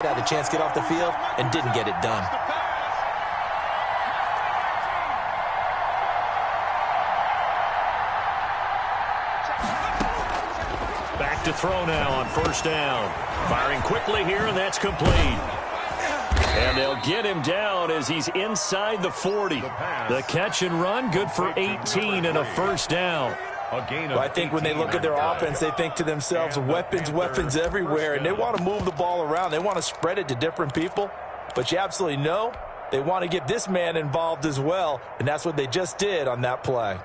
Had a chance to get off the field and didn't get it done. Back to throw now on first down. Firing quickly here, and that's complete. And they'll get him down as he's inside the 40. The catch and run, good for 18 and a first down. Well, I think when they look at their offense, they think to themselves, weapons everywhere, and they want to move the ball around. They want to spread it to different people, but you absolutely know they want to get this man involved as well, and that's what they just did on that play.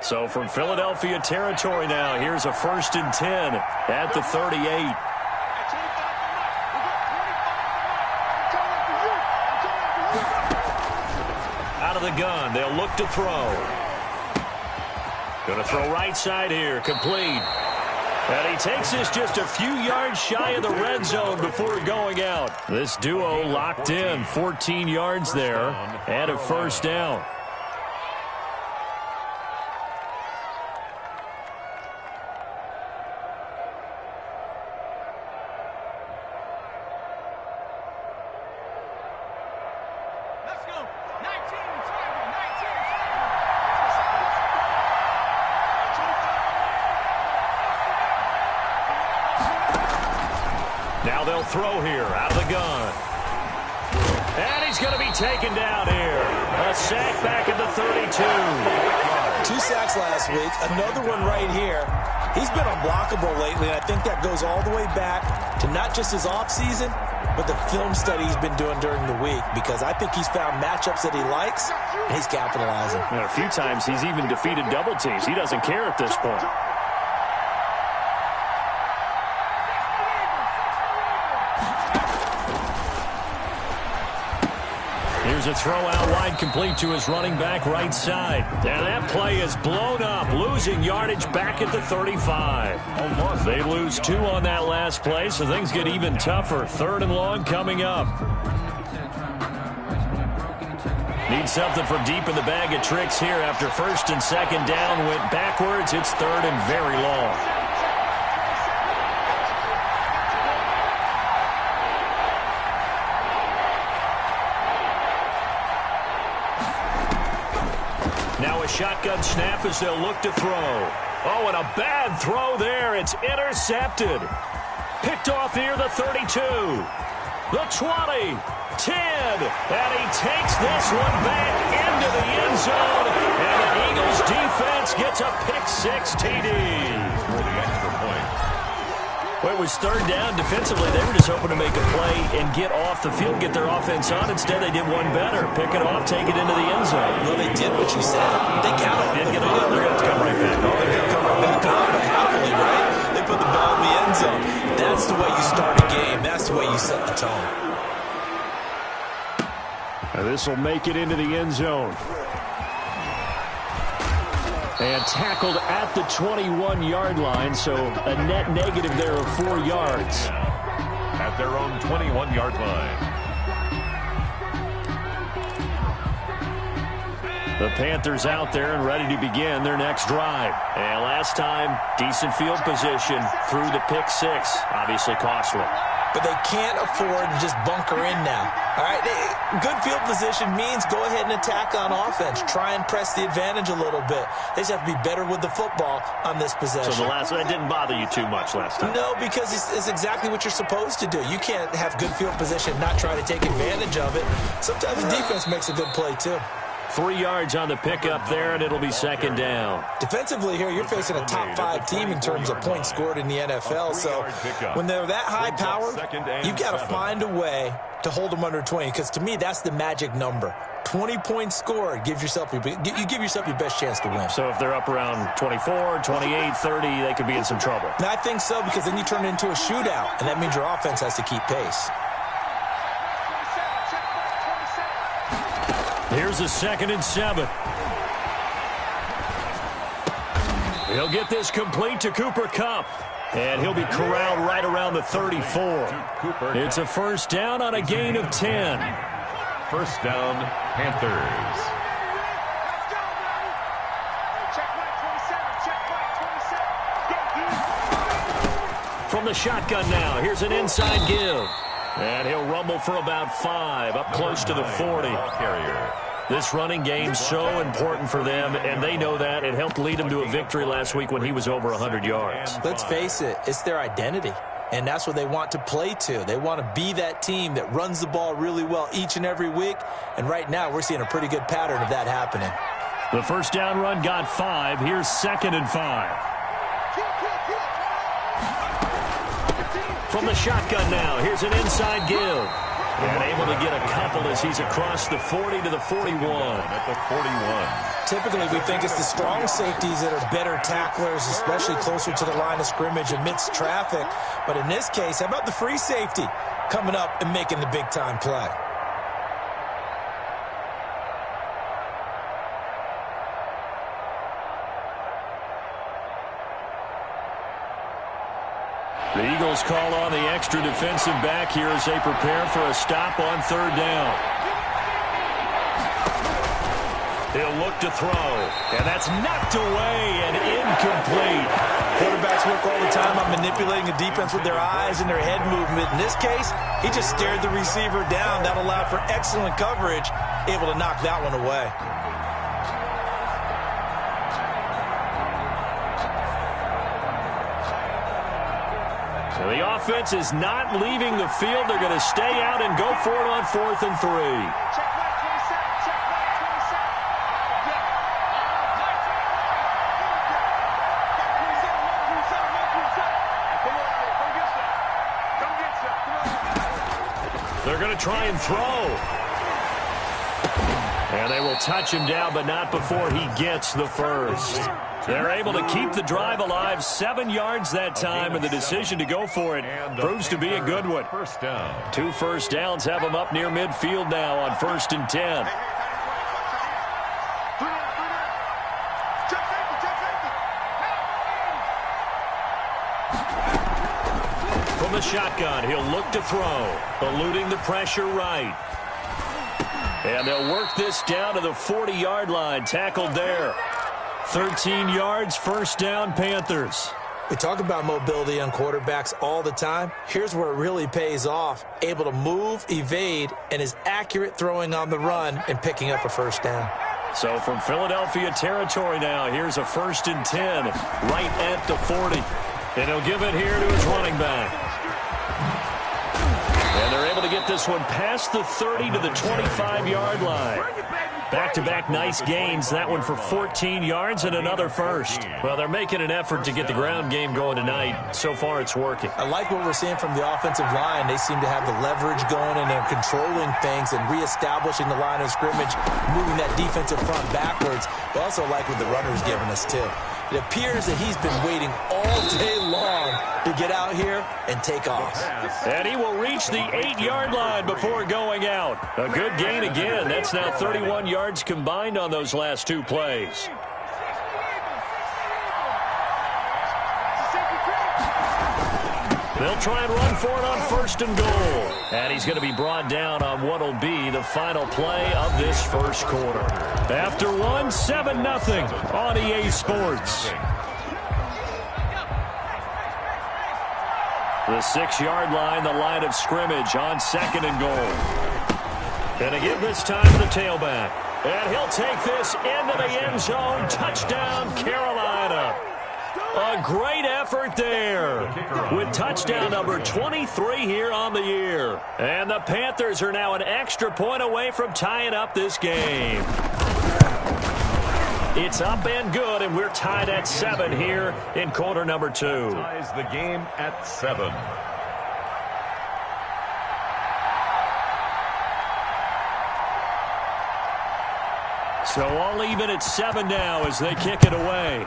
So from Philadelphia territory now, here's a 1st and 10 at the 38. Out of the gun, they'll look to throw. Going to throw right side here, complete. And he takes this just a few yards shy of the red zone before going out. This duo locked in, 14 yards there, and a first down. Now they'll throw here out of the gun. And he's going to be taken down here. A sack back at the 32. 2 sacks last week, another one right here. He's been unblockable lately, and I think that goes all the way back to not just his offseason, but the film study he's been doing during the week, because I think he's found matchups that he likes, and he's capitalizing. And a few times he's even defeated double teams. He doesn't care at this point. Here's a throw out wide, complete to his running back right side. And that play is blown up, losing yardage back at the 35. They lose 2 on that last play, so things get even tougher. 3rd and long coming up. Need something from deep in the bag of tricks here after 1st and 2nd down went backwards. It's 3rd and very long. Now a shotgun snap as they'll look to throw. Oh, and a bad throw there. It's intercepted. Picked off near the 32. The 20. 10. And he takes this one back into the end zone. And the Eagles defense gets a pick-6 TD. For the extra point. Well, it was 3rd down. Defensively, they were just hoping to make a play and get off the field, get their offense on. Instead, they did one better. Pick it off, take it into the end zone. Well, they did what you said. They counted. Didn't get on. They're going to have to come right back. Oh, they're going to come right back on, but happily, right? They put the ball in the end zone. That's the way you start a game. That's the way you set the tone. And this will make it into the end zone. And tackled at the 21-yard line, so a net negative there of 4 yards. At their own 21-yard line. The Panthers out there and ready to begin their next drive. And last time, decent field position through the pick-6. Obviously costly. But they can't afford to just bunker in now. All right, good field position means go ahead and attack on offense. Try and press the advantage a little bit. They just have to be better with the football on this possession. So that didn't bother you too much last time? No, because it's exactly what you're supposed to do. You can't have good field position and not try to take advantage of it. Sometimes the defense makes a good play, too. 3 yards on the pickup there, and it'll be 2nd down. Defensively here, you're facing a top-5 team in terms of points scored in the NFL. So when they're that high-powered, you've got to find a way to hold them under 20, because to me, that's the magic number. 20 points scored, you give yourself your best chance to win. So if they're up around 24, 28, 30, they could be in some trouble. And I think so, because then you turn it into a shootout, and that means your offense has to keep pace. Here's a 2nd and 7. He'll get this complete to Cooper Kupp. And he'll be corralled right around the 34. It's a 1st down on a gain of 10. 1st down, Panthers. From the shotgun now, here's an inside give. And he'll rumble for about 5, up close to the 40. This running game so important for them, and they know that. It helped lead them to a victory last week when he was over 100 yards. Let's face it, it's their identity, and that's what they want to play to. They want to be that team that runs the ball really well each and every week, and right now we're seeing a pretty good pattern of that happening. The first down run got 5. Here's 2nd and 5. From the shotgun now, here's an inside give. And able to get a couple as he's across the 40 to the 41. At the 41. Typically, we think it's the strong safeties that are better tacklers, especially closer to the line of scrimmage amidst traffic. But in this case, how about the free safety coming up and making the big-time play? The Eagles call on the extra defensive back here as they prepare for a stop on 3rd down. He'll look to throw, and that's knocked away and incomplete. Quarterbacks work all the time on manipulating the defense with their eyes and their head movement. In this case, he just stared the receiver down. That allowed for excellent coverage, able to knock that one away. The offense is not leaving the field. They're going to stay out and go for it on 4th and 3. They're going to try and throw. And they will touch him down, but not before he gets the first. They're able to keep the drive alive, 7 yards that time, and the decision to go for it proves to be a good one. 2 first downs have them up near midfield now on 1st and 10. From the shotgun, he'll look to throw, eluding the pressure right. And they'll work this down to the 40-yard line, tackled there. 13 yards, first down, Panthers. We talk about mobility on quarterbacks all the time. Here's where it really pays off. Able to move, evade, and is accurate throwing on the run and picking up a first down. So from Philadelphia territory now, here's a 1st and 10, right at the 40. And he'll give it here to his running back. And they're able to get this one past the 30 to the 25-yard line. Back-to-back nice gains, that one for 14 yards and another first. Well, they're making an effort to get the ground game going tonight. So far, it's working. I like what we're seeing from the offensive line. They seem to have the leverage going, and they're controlling things and reestablishing the line of scrimmage, moving that defensive front backwards. But also like what the runner's giving us, too. It appears that he's been waiting all day long to get out here and take off. And he will reach the 8-yard line before going out. A good gain again. That's now 31 yards combined on those last 2 plays. They'll try and run for it on 1st and goal. And he's going to be brought down on what will be the final play of this first quarter. After one, 7-0 on EA Sports. The 6-yard line, the line of scrimmage on 2nd and goal. And to give this time to the tailback. And he'll take this into the end zone. Touchdown, Carolina. A great effort there with touchdown number 23 here on the year. And the Panthers are now an extra point away from tying up this game. It's up and good, and we're tied at 7 here in quarter number 2. Ties the game at 7. So all even at 7 now as they kick it away.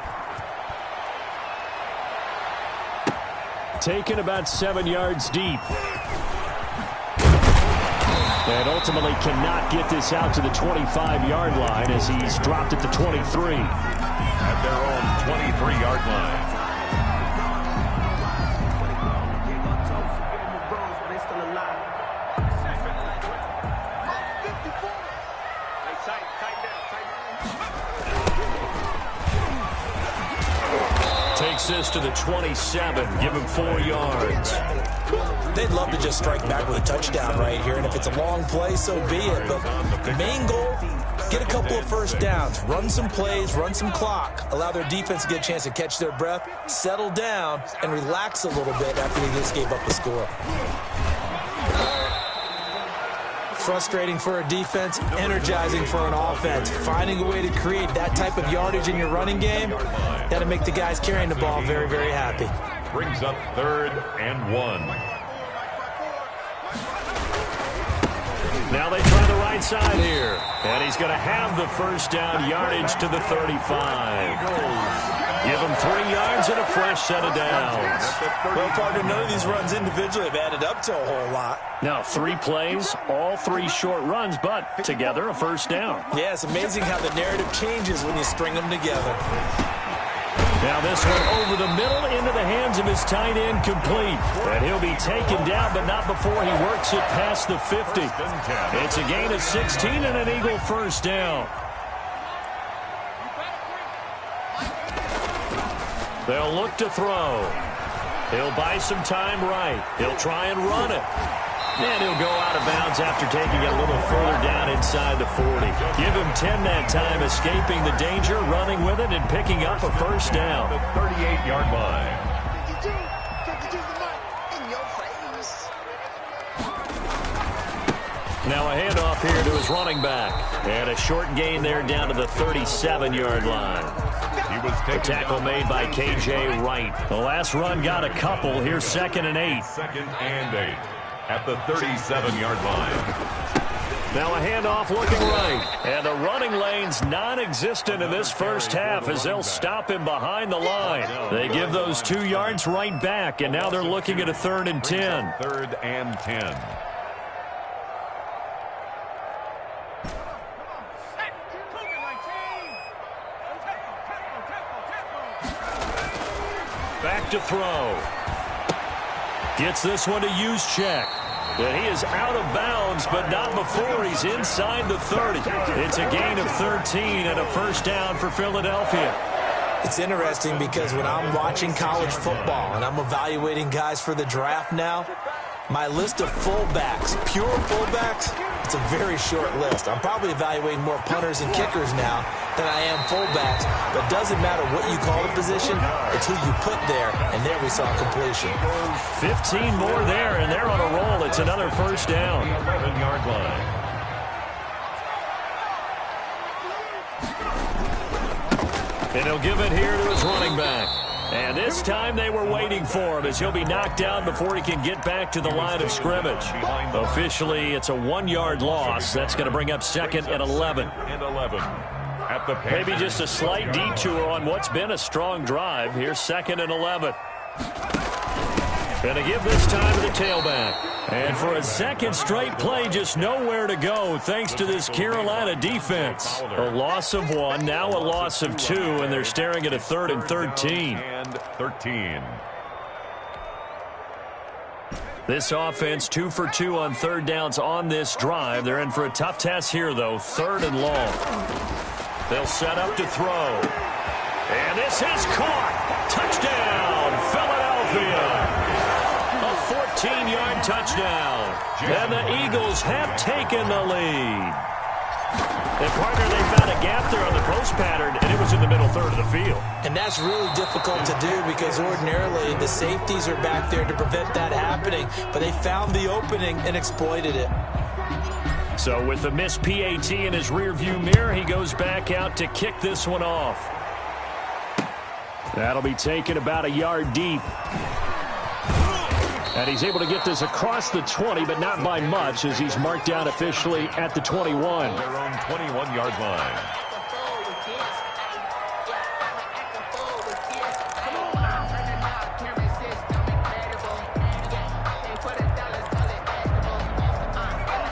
Taken about 7 yards deep. And ultimately cannot get this out to the 25-yard line as he's dropped at the 23. At their own 23-yard line. takes this to the 27. Give him 4 yards. They'd love to just strike back with a touchdown right here, and if it's a long play, so be it. But the main goal, get a couple of first downs, run some plays, run some clock, allow their defense to get a chance to catch their breath, settle down, and relax a little bit after they just gave up the score. Frustrating for a defense, energizing for an offense. Finding a way to create that type of yardage in your running game, that'll make the guys carrying the ball very, very happy. Brings up 3rd and 1. Now they try the right side here. And he's going to have the first down, yardage to the 35. Give him 3 yards and a fresh set of downs. Well, partner, none of these runs individually have added up to a whole lot. Now 3 plays, all 3 short runs, but together a first down. Yeah, it's amazing how the narrative changes when you string them together. Now this one over the middle into the hands of his tight end, complete. And he'll be taken down, but not before he works it past the 50. It's a gain of 16 and an Eagle first down. They'll look to throw. He'll buy some time right. He'll try and run it. And he'll go out of bounds after taking it a little further down inside the 40. Give him 10 that time, escaping the danger, running with it, and picking up a first down. The 38-yard line. Now a handoff here to his running back. And a short gain there down to the 37-yard line. The tackle made by K.J. Wright. The last run got a couple. Here's 2nd and 8. 2nd and 8 at the 37-yard line. Now a handoff looking right. And the running lane's non-existent in this first half as they'll stop him behind the line. They give those 2 yards right back, and now they're looking at a 3rd and 10. 3rd and 10. Back to throw. Gets this one to use check. And he is out of bounds, but not before he's inside the 30. It's a gain of 13 and a first down for Philadelphia. It's interesting because when I'm watching college football and I'm evaluating guys for the draft now, my list of fullbacks, pure fullbacks, it's a very short list. I'm probably evaluating more punters and kickers now than I am fullbacks, but it doesn't matter what you call the position, it's who you put there, and there we saw completion. 15 more there, and they're on a roll. It's another first down. 11-yard line. And he'll give it here to his running back. And this time they were waiting for him as he'll be knocked down before he can get back to the line of scrimmage. Officially, it's a 1-yard loss. That's going to bring up 2nd and 11. And 11. At the Maybe just a slight detour on what's been a strong drive. Here's 2nd and 11. Going to give this time to the tailback. And for a second straight play, just nowhere to go thanks to this Carolina defense. A loss of 1, now a loss of 2, and they're staring at a 3rd and 13. And 13. This offense 2 for 2 on 3rd downs on this drive. They're in for a tough task here, though. 3rd and long. They'll set up to throw. And this is caught. Touchdown, Philadelphia. A 14-yard touchdown. And the Eagles have taken the lead. And, partner, they found a gap there on the post pattern, and it was in the middle third of the field. And that's really difficult to do because ordinarily the safeties are back there to prevent that happening. But they found the opening and exploited it. So with the missed PAT in his rearview mirror, he goes back out to kick this one off. That'll be taken about a yard deep. And he's able to get this across the 20, but not by much as he's marked down officially at the 21. Their own 21-yard line.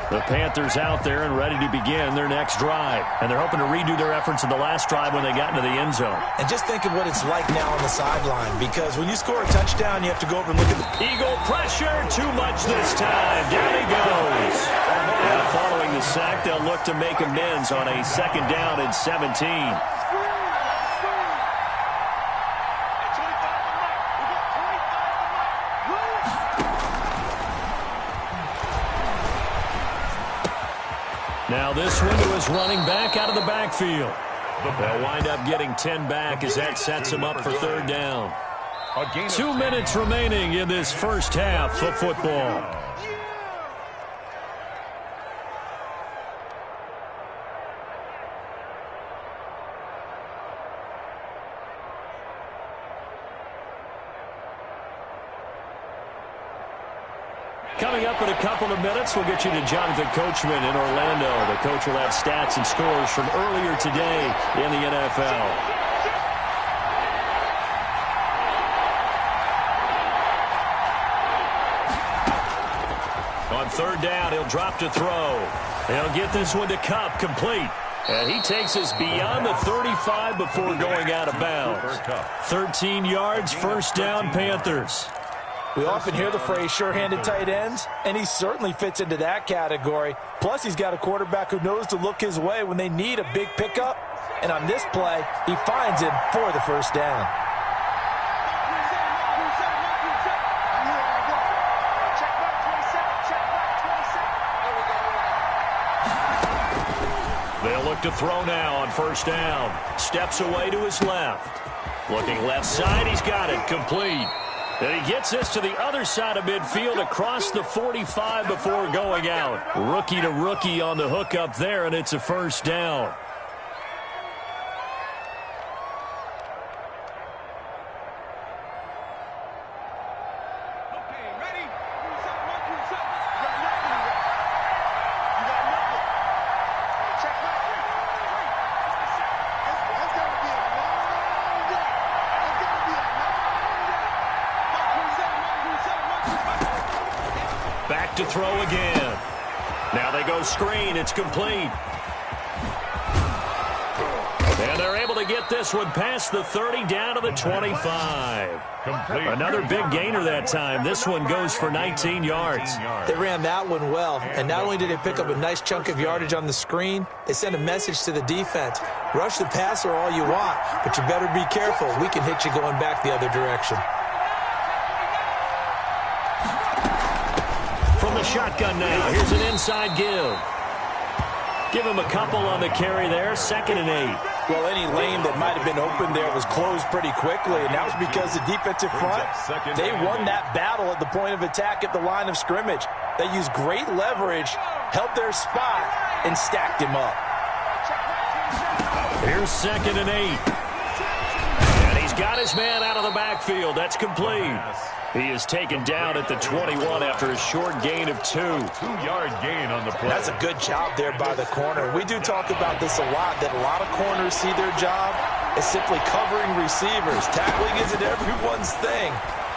The Panthers out there and ready to begin their next drive. And they're hoping to redo their efforts in the last drive when they got into the end zone. And just think of what it's like now on the sideline, because when you score a touchdown, you have to go over and look at the Eagle pressure, too much this time. Down he goes. And following the sack, they'll look to make amends on a 2nd down and 17. Now this one to his running back out of the backfield. They'll wind up getting 10 back as that sets him up for third down. 2 minutes remaining in this first half of football. Coming up in a couple of minutes, we'll get you to Jonathan Coachman in Orlando. The coach will have stats and scores from earlier today in the NFL. On third down, he'll drop to throw. He'll get this one to Kupp, complete. And he takes us beyond the 35 before going out of bounds. 13 yards, first down, Panthers. We often hear the phrase sure-handed tight ends, and he certainly fits into that category. Plus, he's got a quarterback who knows to look his way when they need a big pickup. And on this play, he finds him for the first down. They'll look to throw now on first down. Steps away to his left. Looking left side, he's got it, complete. And he gets this to the other side of midfield across the 45 before going out. Rookie to rookie on the hookup there, and it's a first down. Back to throw again. Now they go screen. It's complete. And they're able to get this one past the 30 down to the 25. Another big gainer that time. This one goes for 19 yards. They ran that one well. And not only did they pick up a nice chunk of yardage on the screen, they sent a message to the defense. Rush the passer all you want, but you better be careful. We can hit you going back the other direction. Shotgun now. Here's an inside give. Give him a couple on the carry there. 2nd and 8. Well, any lane that might have been open there was closed pretty quickly, and that was because the defensive front, they won that battle at the point of attack at the line of scrimmage. They used great leverage, held their spot, and stacked him up. Here's 2nd and 8. And he's got his man out of the backfield. That's complete. He is taken down at the 21 after a short gain of 2. 2-yard gain on the play. That's a good job there by the corner. We do talk about this a lot, that a lot of corners see their job as simply covering receivers. Tackling isn't everyone's thing.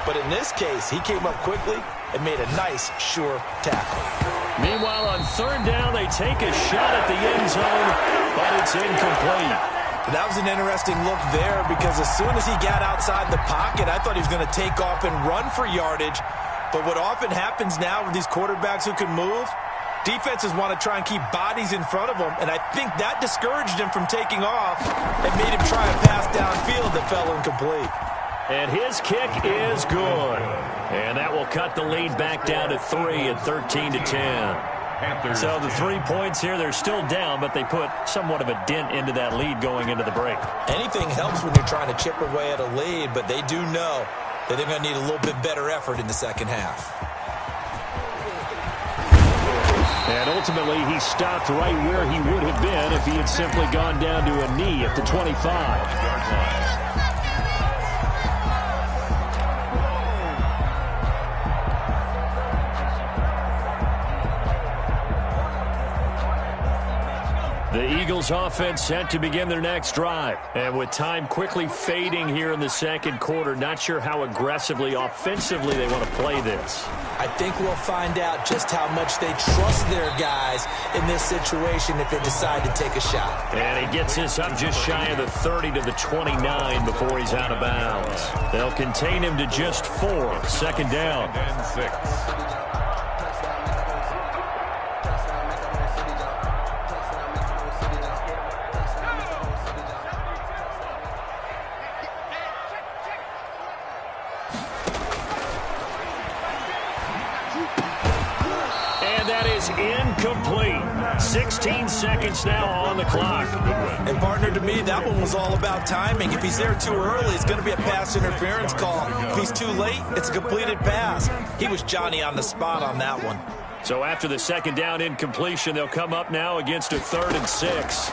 But in this case, he came up quickly and made a nice, sure tackle. Meanwhile, on third down, they take a shot at the end zone, but it's incomplete. That was an interesting look there because as soon as he got outside the pocket, I thought he was going to take off and run for yardage. But what often happens now with these quarterbacks who can move, defenses want to try and keep bodies in front of them, and I think that discouraged him from taking off and made him try a pass downfield that fell incomplete. And his kick is good. And that will cut the lead back down to 3 at 13-10. So the 3 points here, they're still down, but they put somewhat of a dent into that lead going into the break. Anything helps when you're trying to chip away at a lead, but they do know that they're going to need a little bit better effort in the second half. And ultimately, he stopped right where he would have been if he had simply gone down to a knee at the 25. The Eagles offense set to begin their next drive. And with time quickly fading here in the second quarter, not sure how aggressively, offensively they want to play this. I think we'll find out just how much they trust their guys in this situation if they decide to take a shot. And he gets this up just shy of the 30 to the 29 before he's out of bounds. They'll contain him to just 4. 2nd down. And 6. is incomplete. 16 seconds now on the clock. And partner, to me, that one was all about timing. If he's there too early, it's going to be a pass interference call. If he's too late, it's a completed pass. He was Johnny on the spot on that one. So after the second down incompletion, they'll come up now against a 3rd and 6.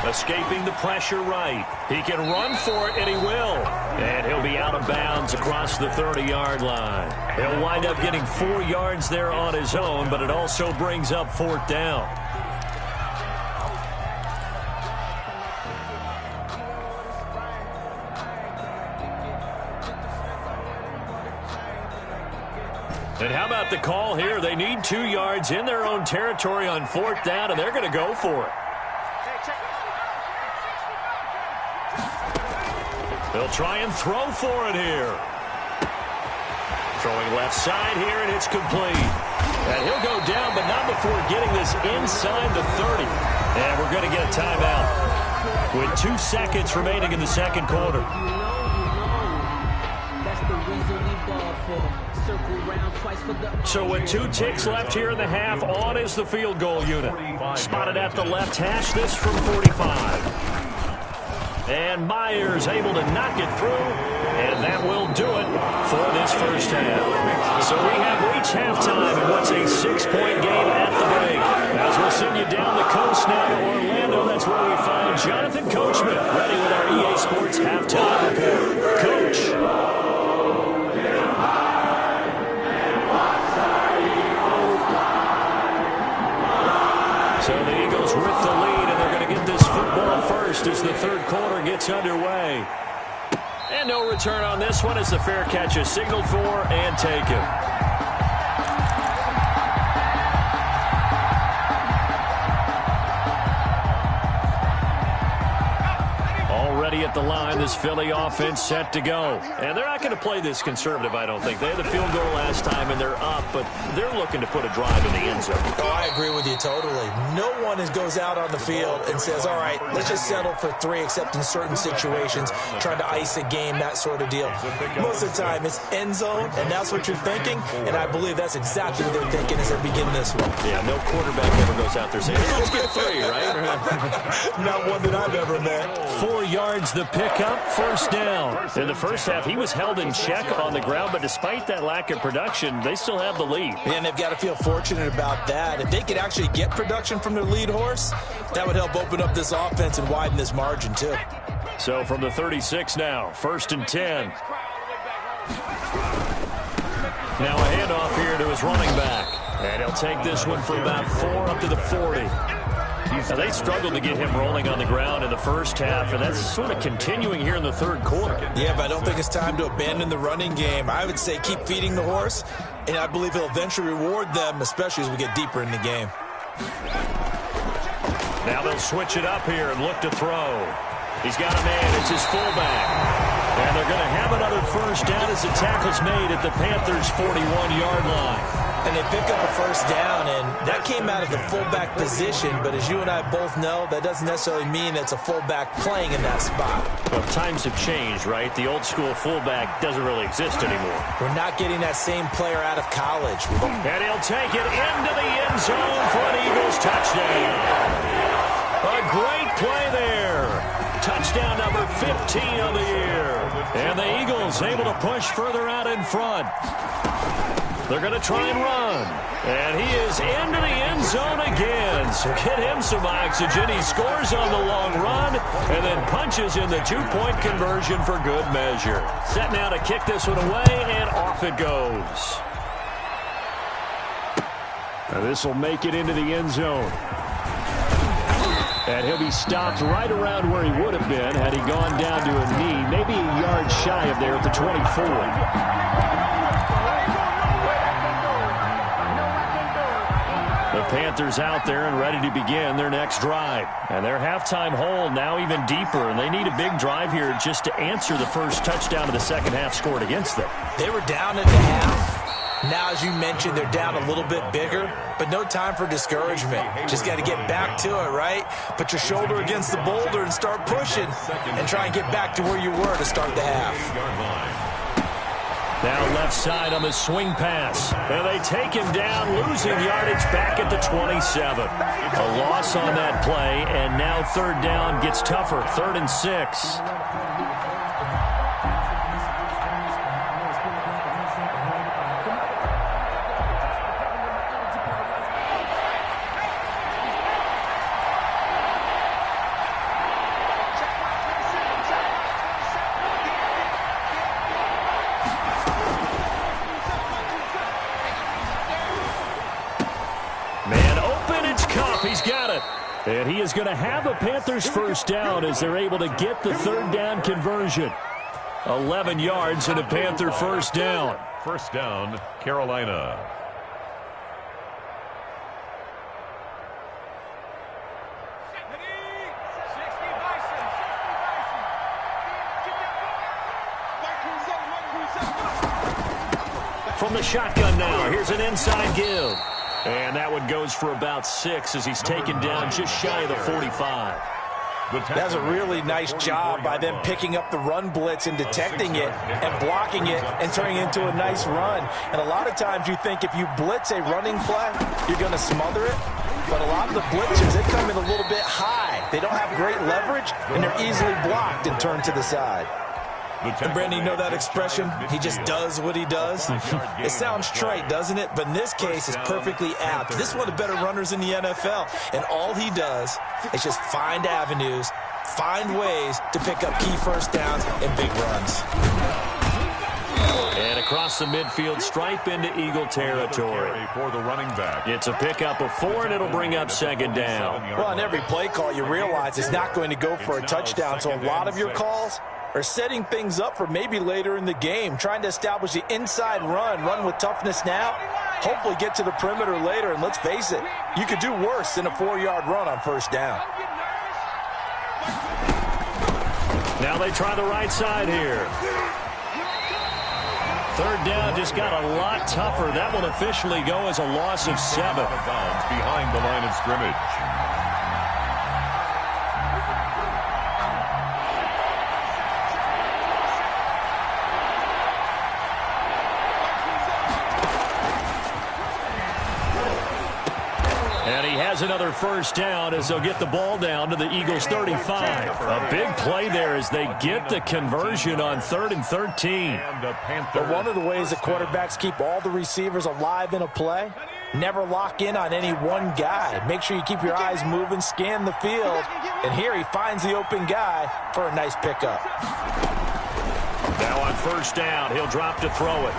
Escaping the pressure right. He can run for it, and he will. And he'll be out of bounds across the 30-yard line. He'll wind up getting 4 yards there on his own, but it also brings up 4th down. And how about the call here? They need 2 yards in their own territory on 4th down, and they're going to go for it. They'll try and throw for it here. Throwing left side here, and it's complete. And he'll go down, but not before getting this inside the 30. And we're going to get a timeout with 2 seconds remaining in the second quarter. So with 2 ticks left here in the half, on is the field goal unit. Spotted at the left hash, this from 45. And Myers able to knock it through, and that will do it for this first half. So we have reached halftime in what's a 6-point game at the break. As we'll send you down the coast now to Orlando, that's where we find Jonathan Coachman ready with our EA Sports halftime report. Coach. So the Eagles with the lead, and they're going to get this football first as the third quarter gets underway. And no return on this one as the fair catch is signaled for and taken. Already at the line, this Philly offense set to go. And they're not going to play this conservative, I don't think. They had the field goal last time, and they're up, but they're looking to put a drive in the end zone. Oh, I agree with you totally. No one goes out on the field and says, all right, let's just settle for 3, except in certain situations, trying to ice a game, that sort of deal. Most of the time, it's end zone, and that's what you're thinking, and I believe that's exactly what they're thinking as they begin this one. Yeah, no quarterback ever goes out there saying, hey, let's get 3, right? Not one that I've ever met. 4 yards the pickup, first down. In the first half, he was held in check on the ground, but despite that lack of production, they still have the lead. And they've got to feel fortunate about that. If they could actually get production from their lead horse, that would help open up this offense and widen this margin too. So from the 36 now, 1st and 10. Now a handoff here to his running back. And he'll take this one for about 4 up to the 40. Now, they struggled to get him rolling on the ground in the first half, and that's sort of continuing here in the third quarter. Yeah, but I don't think it's time to abandon the running game. I would say keep feeding the horse, and I believe he'll eventually reward them, especially as we get deeper in the game. Now they'll switch it up here and look to throw. He's got a man. It's his fullback. And they're going to have another first down as the tackle's made at the Panthers' 41-yard line. And they pick up a first down, and that came out of the fullback position. But as you and I both know, that doesn't necessarily mean it's a fullback playing in that spot. Well, times have changed, right? The old-school fullback doesn't really exist anymore. We're not getting that same player out of college. And he'll take it into the end zone for an Eagles touchdown. A great play there. Touchdown number 15 of the year. And the Eagles able to push further out in front. They're going to try and run. And he is into the end zone again. So get him some oxygen. He scores on the long run and then punches in the 2-point conversion for good measure. Set now to kick this one away, and off it goes. This will make it into the end zone. And he'll be stopped right around where he would have been had he gone down to a knee, maybe a yard shy of there at the 24. The Panthers out there and ready to begin their next drive. And their halftime hole now even deeper, and they need a big drive here just to answer the first touchdown of the second half scored against them. They were down at the half. Now, as you mentioned, they're down a little bit bigger, but no time for discouragement. Just got to get back to it, right? Put your shoulder against the boulder and start pushing and try and get back to where you were to start the half. Now left side on the swing pass. And they take him down, losing yardage back at the 27. A loss on that play, and now third down gets tougher. 3rd and 6. And he is going to have a Panthers first down as they're able to get the third down conversion. 11 yards and a Panther first down. First down, Carolina. From the shotgun now, here's an inside give. And that one goes for about 6 as he's taken down just shy of the 45. That's a really nice job by them picking up the run blitz and detecting it and blocking it and turning it into a nice run. And a lot of times you think if you blitz a running play, you're going to smother it. But a lot of the blitzers, they come in a little bit high. They don't have great leverage, and they're easily blocked and turned to the side. And Brandon, you know that expression? He just does what he does. It sounds trite, doesn't it? But in this case, it's perfectly apt. This is one of the better runners in the NFL. And all he does is just find avenues, find ways to pick up key first downs and big runs. And across the midfield stripe into Eagle territory. For the running back. It's a pickup of 4, and it'll bring up second down. Well, on every play call, you realize it's not going to go for a touchdown. So a lot of your calls are setting things up for maybe later in the game, trying to establish the inside run with toughness now, hopefully get to the perimeter later, and let's face it, you could do worse than a 4-yard run on first down. Now they try the right side here. Third down just got a lot tougher. That will officially go as a loss of 7. Behind the line of scrimmage. Another first down as they'll get the ball down to the Eagles 35. A big play there as they get the conversion on 3rd and 13. But one of the ways that quarterbacks keep all the receivers alive in a play, never lock in on any one guy. Make sure you keep your eyes moving, scan the field, and here he finds the open guy for a nice pickup. Now on first down, he'll drop to throw it.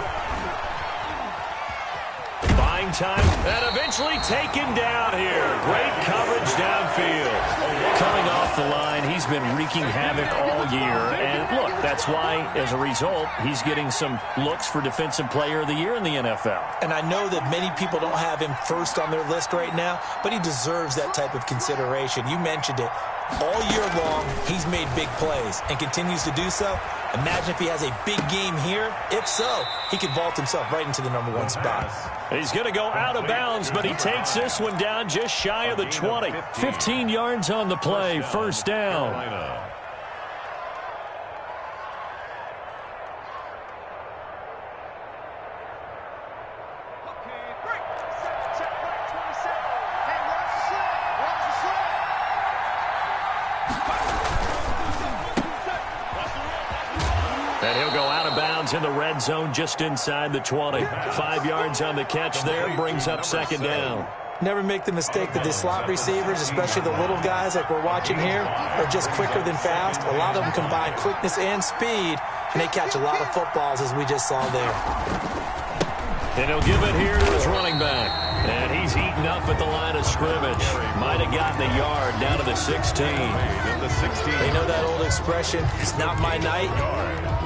Time and eventually taken down here. Great coverage downfield. Coming off the line, he's been wreaking havoc all year. And look, that's why, as a result, he's getting some looks for Defensive Player of the Year in the NFL. And I know that many people don't have him first on their list right now, but he deserves that type of consideration. You mentioned it. All year long, he's made big plays and continues to do so. Imagine if he has a big game here. If so, he could vault himself right into the #1 spot. He's going to go out of bounds, but he takes this one down just shy of the 20. 15 yards on the play, first down. And he'll go out of bounds in the red zone just inside the 20. 5 yards on the catch there, brings up second down. Never make the mistake that the slot receivers, especially the little guys like we're watching here, are just quicker than fast. A lot of them combine quickness and speed, and they catch a lot of footballs, as we just saw there. And he'll give it here to his running back. And he's eaten up at the line of scrimmage. Might have gotten a yard down to the 16. They know that old expression, it's not my night.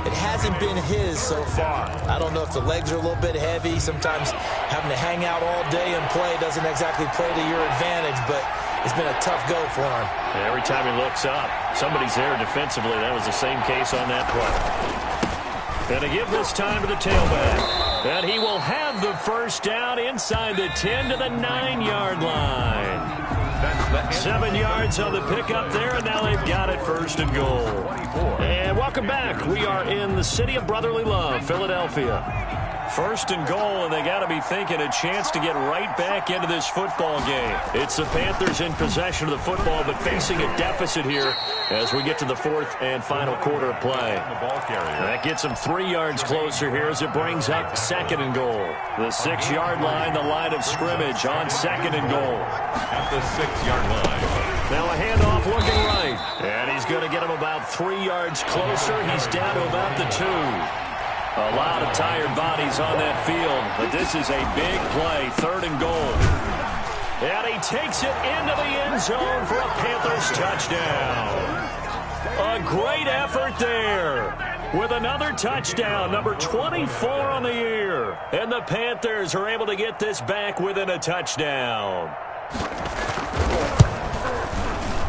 It hasn't been his so far. I don't know if the legs are a little bit heavy. Sometimes having to hang out all day and play doesn't exactly play to your advantage, but it's been a tough go for him. And every time he looks up, somebody's there defensively. That was the same case on that play. And to give this time to the tailback. And he will have the first down inside the 10 to the 9-yard line. 7 yards on the pickup there, and now they've got it 1st and goal. And welcome back. We are in the city of brotherly love, Philadelphia. 1st and goal, and they got to be thinking a chance to get right back into this football game. It's the Panthers in possession of the football, but facing a deficit here as we get to the 4th and final quarter of play. That gets them 3 yards closer here as it brings up 2nd and goal. The 6-yard line, the line of scrimmage on 2nd and goal. At the 6-yard line. Now a handoff looking right, and he's going to get him about 3 yards closer. He's down to about the 2. A lot of tired bodies on that field, but this is a big play, 3rd and goal. And he takes it into the end zone for a Panthers touchdown. A great effort there with another touchdown, number 24 on the year. And the Panthers are able to get this back within a touchdown.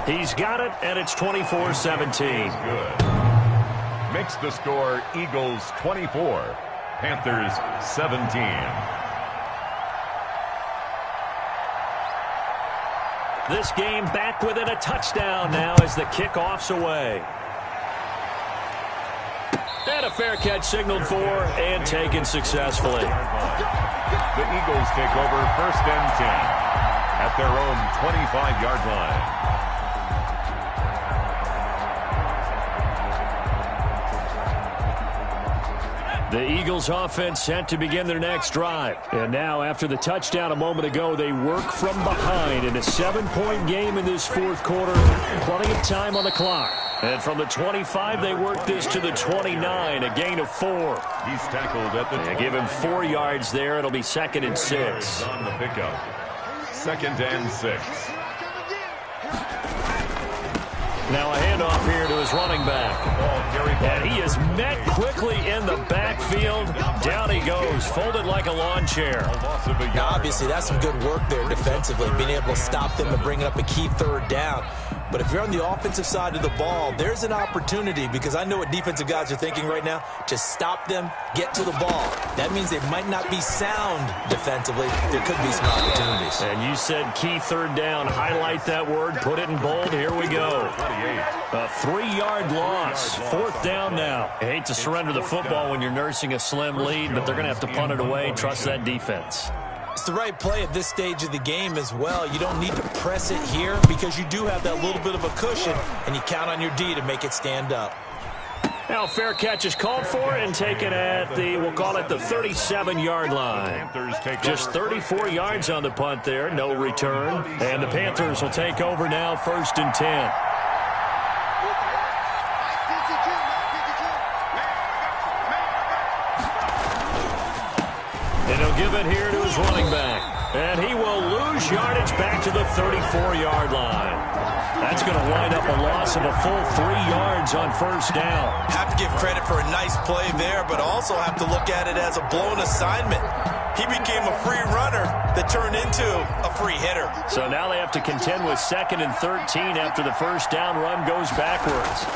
He's got it, and it's 24-17. Good. Makes the score Eagles 24, Panthers 17. This game back within a touchdown now as the kickoff's away. And a fair catch signaled for and taken successfully. The Eagles take over 1st and 10 at their own 25-yard line. The Eagles offense set to begin their next drive. And now, after the touchdown a moment ago, they work from behind in a 7-point game in this 4th quarter. Plenty of time on the clock. And from the 25, they work this to the 29, a gain of 4. He's tackled at the 20. Give him 4 yards there. It'll be 2nd and 6. On the pickup. 2nd and 6. Now a handoff here to his running back. And he is met quickly in the backfield. Down he goes, folded like a lawn chair. Now, obviously, that's some good work there defensively, being able to stop them and bring up a key 3rd down. But if you're on the offensive side of the ball, there's an opportunity, because I know what defensive guys are thinking right now. Just stop them, get to the ball. That means they might not be sound defensively. There could be some opportunities. And you said key 3rd down. Highlight that word. Put it in bold. Here we go. A 3-yard loss. 4th down now. I hate to surrender the football when you're nursing a slim lead, but they're going to have to punt it away. Trust that defense. It's the right play at this stage of the game as well. You don't need to press it here because you do have that little bit of a cushion, and you count on your D to make it stand up. Now fair catch is called for and taken at the, we'll call it the 37-yard line. Just 34 yards on the punt there, no return. And the Panthers will take over now, 1st and 10. And he'll give it here to his running back. And he will lose yardage back to the 34-yard line. That's going to wind up a loss of a full 3 yards on 1st down. Have to give credit for a nice play there, but also have to look at it as a blown assignment. He became a free runner that turned into a free hitter. So now they have to contend with 2nd and 13 after the 1st down run goes backwards.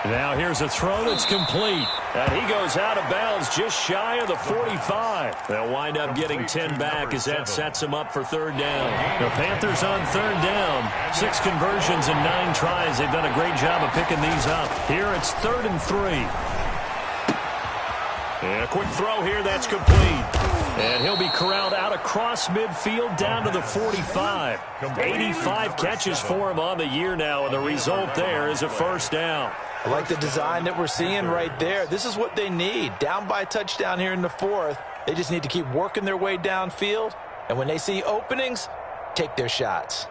Now here's a throw that's complete. And he goes out of bounds just shy of the 45. They'll wind up getting 10 back as that sets him up for 3rd down. The Panthers on 3rd down. 6 conversions and 9 tries. They've done a great job of picking these up. Here it's 3rd and 3. And a quick throw here that's complete. And he'll be corralled out across midfield down to the 45. 85 catches for him on the year now, and the result there is a 1st down. I like the design that we're seeing right there. This is what they need. Down by a touchdown here in the 4th. They just need to keep working their way downfield. And when they see openings, take their shots.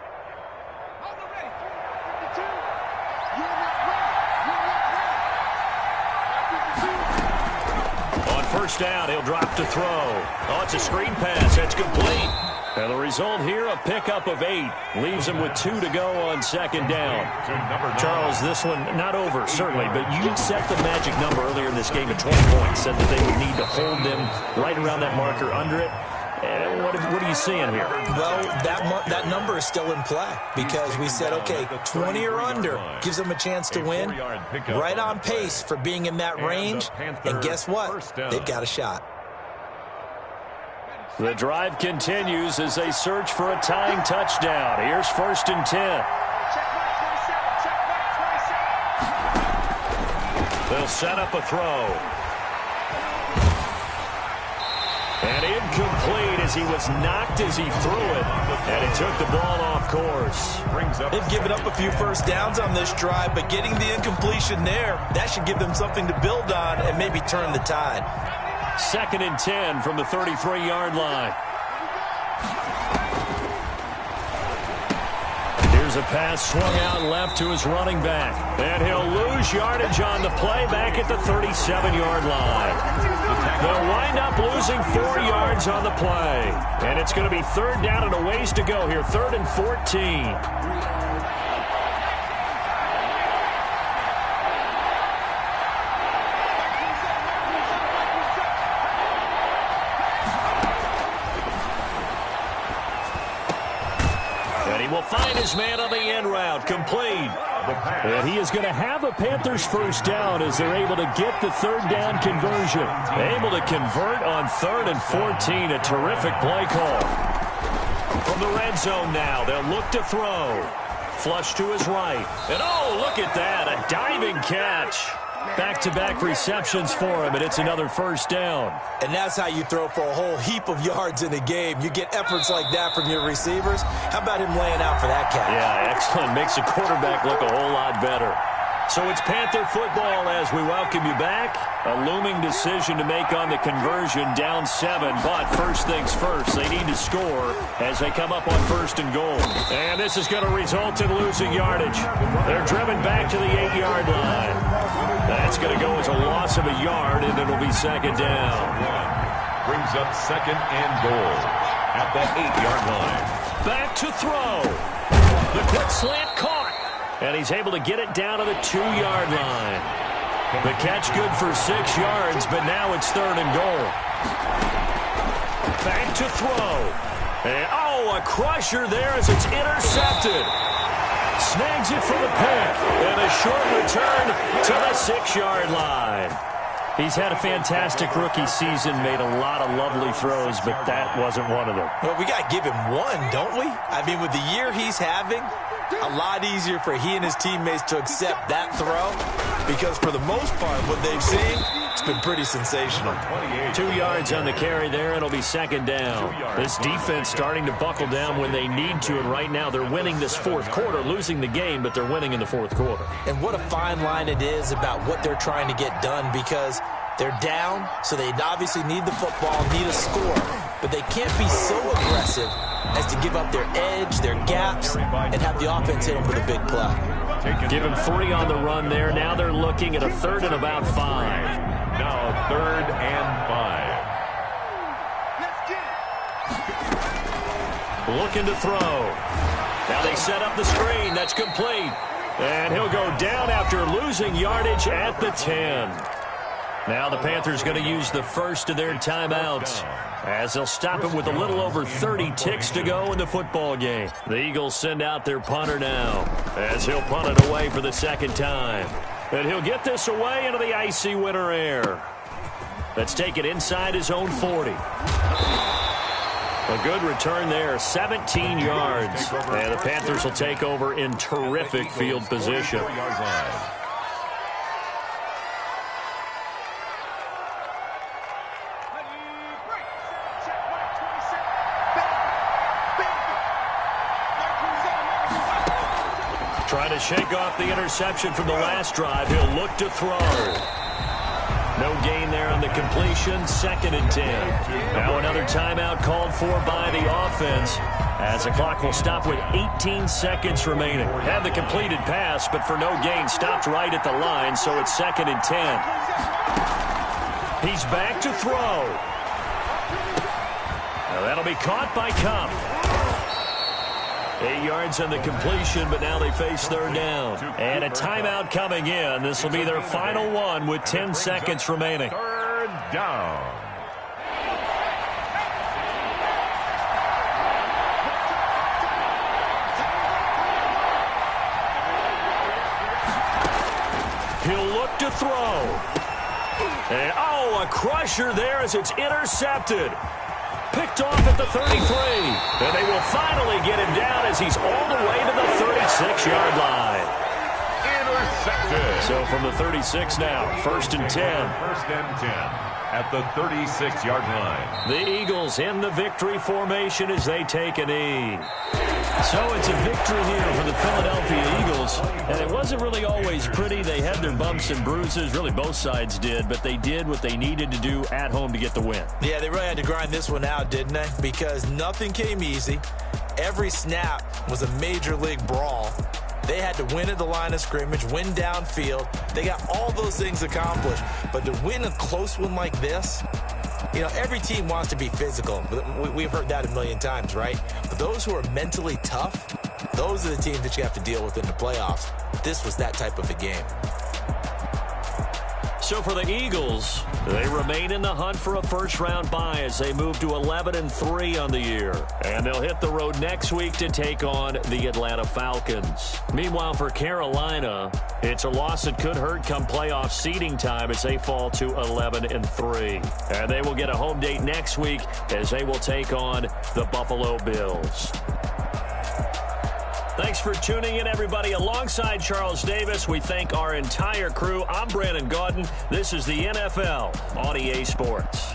On 1st down, he'll drop to throw. Oh, it's a screen pass. That's complete. And the result here, a pickup of 8. Leaves him with 2 to go on 2nd down. Charles, this one not over, certainly, but you set the magic number earlier in this game at 20 points. Said that they would need to hold them right around that marker under it. And what are you seeing here? Well, that number is still in play because we said, okay, 20 or under gives them a chance to win. Right on pace for being in that range. And guess what? They've got a shot. The drive continues as they search for a tying touchdown. Here's 1st and 10. They'll set up a throw. And incomplete as he was knocked as he threw it. And he took the ball off course. They've given up a few first downs on this drive, but getting the incompletion there, that should give them something to build on and maybe turn the tide. 2nd and 10 from the 33-yard line. Here's a pass swung out left to his running back. And he'll lose yardage on the play back at the 37-yard line. They'll wind up losing 4 yards on the play. And it's going to be 3rd down and a ways to go here. 3rd and 14. Will find his man on the end route, complete. And he is going to have a Panthers first down as they're able to get the 3rd down conversion. Able to convert on 3rd and 14, a terrific play call. From the red zone now, they'll look to throw. Flush to his right. And oh, look at that, a diving catch. Back-to-back receptions for him, and it's another first down. And that's how you throw for a whole heap of yards in a game. You get efforts like that from your receivers. How about him laying out for that catch? Yeah, excellent. Makes the quarterback look a whole lot better. So it's Panther football as we welcome you back. A looming decision to make on the conversion, down 7. But first things first, they need to score as they come up on 1st and goal. And this is going to result in losing yardage. They're driven back to the 8-yard line. That's going to go as a loss of a yard, and it'll be 2nd down. Brings up 2nd and goal at the 8-yard line. Back to throw. The quick slant caught. And he's able to get it down to the 2-yard line. The catch good for 6 yards, but now it's 3rd and goal. Back to throw. And, oh, a crusher there as it's intercepted. Snags it for the pick. And a short return to the 6-yard line. He's had a fantastic rookie season, made a lot of lovely throws, but that wasn't one of them. Well, we got to give him one, don't we? I mean, with the year he's having, a lot easier for he and his teammates to accept that throw because for the most part, what they've seen, it's been pretty sensational. 2 yards on the carry there. It'll be 2nd down. This defense starting to buckle down when they need to, and right now they're winning this 4th quarter, losing the game, but they're winning in the 4th quarter. And what a fine line it is about what they're trying to get done because they're down, so they obviously need the football, need a score, but they can't be so aggressive as to give up their edge, their gaps, and have the offense hit them for the big play. Give him 3 on the run there. Now they're looking at a 3rd and about 5. Now 3rd and 5. Looking to throw. Now they set up the screen. That's complete. And he'll go down after losing yardage at the 10. Now the Panthers going to use the first of their timeouts as they'll stop him with a little over 30 ticks to go in the football game. The Eagles send out their punter now as he'll punt it away for the 2nd time. And he'll get this away into the icy winter air. Let's take it inside his own 40. A good return there, 17 yards. And the Panthers will take over in terrific field position. Trying to shake off the interception from the last drive. He'll look to throw. No gain there on the completion. 2nd and 10. Now another timeout called for by the offense as the clock will stop with 18 seconds remaining. Had the completed pass, but for no gain, stopped right at the line, so it's 2nd and 10. He's back to throw. Now that'll be caught by Cup. 8 yards on the completion, but now they face 3rd down. And a timeout coming in. This will be their final one with 10 seconds remaining. 3rd down. He'll look to throw. And, oh, a crusher there as it's intercepted. Picked off at the 33. And they will finally get him down as he's all the way to the 36-yard line. Intercepted. So from the 36 now, 1st and 10. 1st and 10 at the 36-yard line. The Eagles in the victory formation as they take a knee. So it's a victory here for the Philadelphia Eagles. And it wasn't really always pretty. They had their bumps and bruises. Really, both sides did. But they did what they needed to do at home to get the win. Yeah, they really had to grind this one out, didn't they? Because nothing came easy. Every snap was a major league brawl. They had to win at the line of scrimmage, win downfield. They got all those things accomplished. But to win a close one like this, you know, every team wants to be physical. We've heard that a million times, right? But those who are mentally tough, those are the teams that you have to deal with in the playoffs. This was that type of a game. So for the Eagles, they remain in the hunt for a first-round bye as they move to 11-3 on the year. And they'll hit the road next week to take on the Atlanta Falcons. Meanwhile, for Carolina, it's a loss that could hurt come playoff seeding time as they fall to 11-3. And they will get a home date next week as they will take on the Buffalo Bills. Thanks for tuning in, everybody. Alongside Charles Davis, we thank our entire crew. I'm Brandon Gaudin. This is the NFL on EA Sports.